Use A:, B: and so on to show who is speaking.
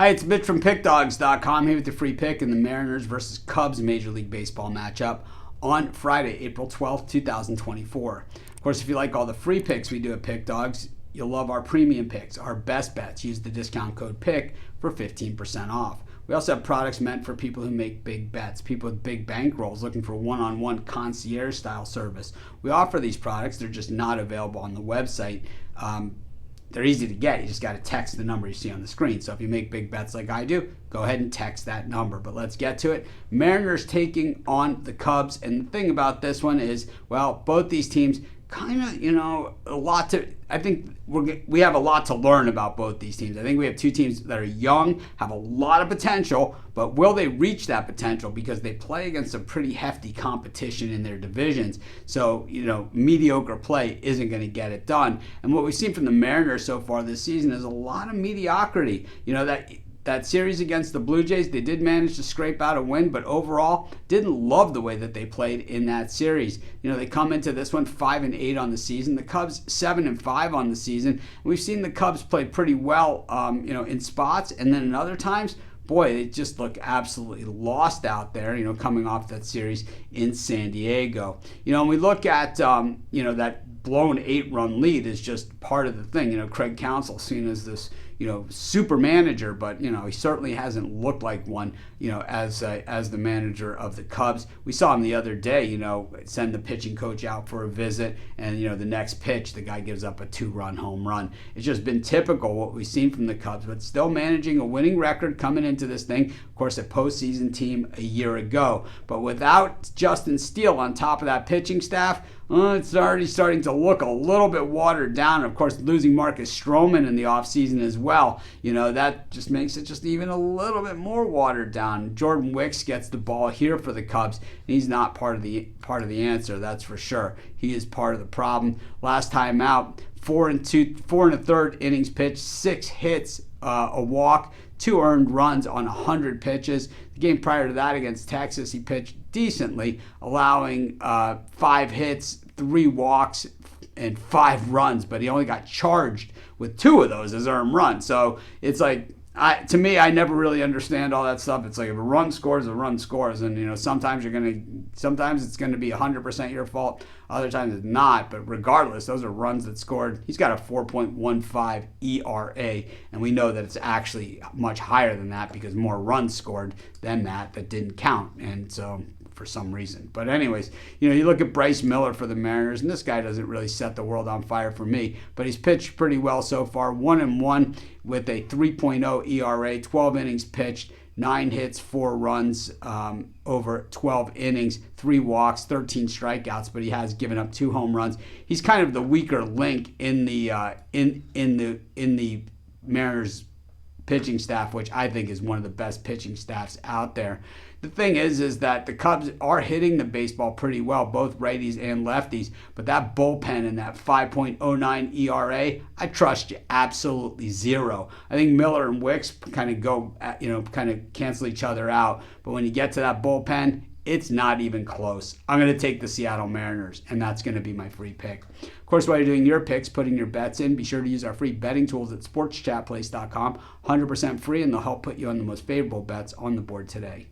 A: Hi, it's Mitch from Pickdawgz.com here with the free pick in the Mariners versus Cubs Major League Baseball matchup on Friday, April 12th, 2024. Of course, if you like all the free picks we do at Pickdawgz, you'll love our premium picks, our best bets. Use the discount code PICK for 15% off. We also have products meant for people who make big bets, people with big bankrolls looking for one-on-one concierge-style service. We offer these products. They're just not available on the website. They're easy to get. You just got to text the number you see on the screen. So if you make big bets like I do, go ahead and text that number. But let's get to it. Mariners taking on the Cubs. And the thing about this one is, well, both these teams kind of, I think we have a lot to learn about both these teams. I think we have two teams that are young, have a lot of potential, but will they reach that potential? Because they play against some pretty hefty competition in their divisions. So, mediocre play isn't going to get it done. And what we've seen from the Mariners so far this season is a lot of mediocrity. That series against the Blue Jays, they did manage to scrape out a win, but overall didn't love the way that they played in that series. They come into this one 5-8 on the season. The Cubs 7-5 on the season. And we've seen the Cubs play pretty well, in spots, and then in other times, boy, they just look absolutely lost out there, coming off that series in San Diego. And we look at, that blown 8-run lead is just part of the thing. Craig Counsell seen as this, super manager, but he certainly hasn't looked like one, as the manager of the Cubs. We saw him the other day, send the pitching coach out for a visit, and the next pitch the guy gives up a 2-run home run. It's just been typical what we've seen from the Cubs, but still managing a winning record coming into this thing. Of course, a postseason team a year ago, but without Justin Steele on top of that pitching staff, it's already starting to look a little bit watered down. Of course, losing Marcus Stroman in the offseason as well, that just makes it just even a little bit more watered down. Jordan Wicks gets the ball here for the Cubs, and he's not part of the answer, that's for sure. He is part of the problem. Last time out, 4 1/3 innings pitched, 6 hits, a walk, 2 earned runs on 100 pitches. The game prior to that against Texas, he pitched decently, allowing 5 hits, 3 walks, and 5 runs, but he only got charged with 2 of those as earned runs. So it's like, to me, I never really understand all that stuff. It's like if a run scores, a run scores, and sometimes it's gonna be 100% your fault, other times it's not. But regardless, those are runs that scored. He's got a 4.15 ERA, and we know that it's actually much higher than that because more runs scored than that didn't count, and so for some reason. But anyways, you look at Bryce Miller for the Mariners, and this guy doesn't really set the world on fire for me, but he's pitched pretty well so far. 1-1 with a 3.0 ERA, 12 innings pitched, 9 hits, 4 runs over 12 innings, 3 walks, 13 strikeouts, but he has given up 2 home runs. He's kind of the weaker link in the Mariners pitching staff, which I think is one of the best pitching staffs out there. The thing is that the Cubs are hitting the baseball pretty well, both righties and lefties, but that bullpen and that 5.09 ERA, I trust you absolutely zero. I think Miller and Wicks kind of cancel each other out, but when you get to that bullpen, it's not even close. I'm going to take the Seattle Mariners, and that's going to be my free pick. Of course, while you're doing your picks, putting your bets in, be sure to use our free betting tools at sportschatplace.com. 100% free, and they'll help put you on the most favorable bets on the board today.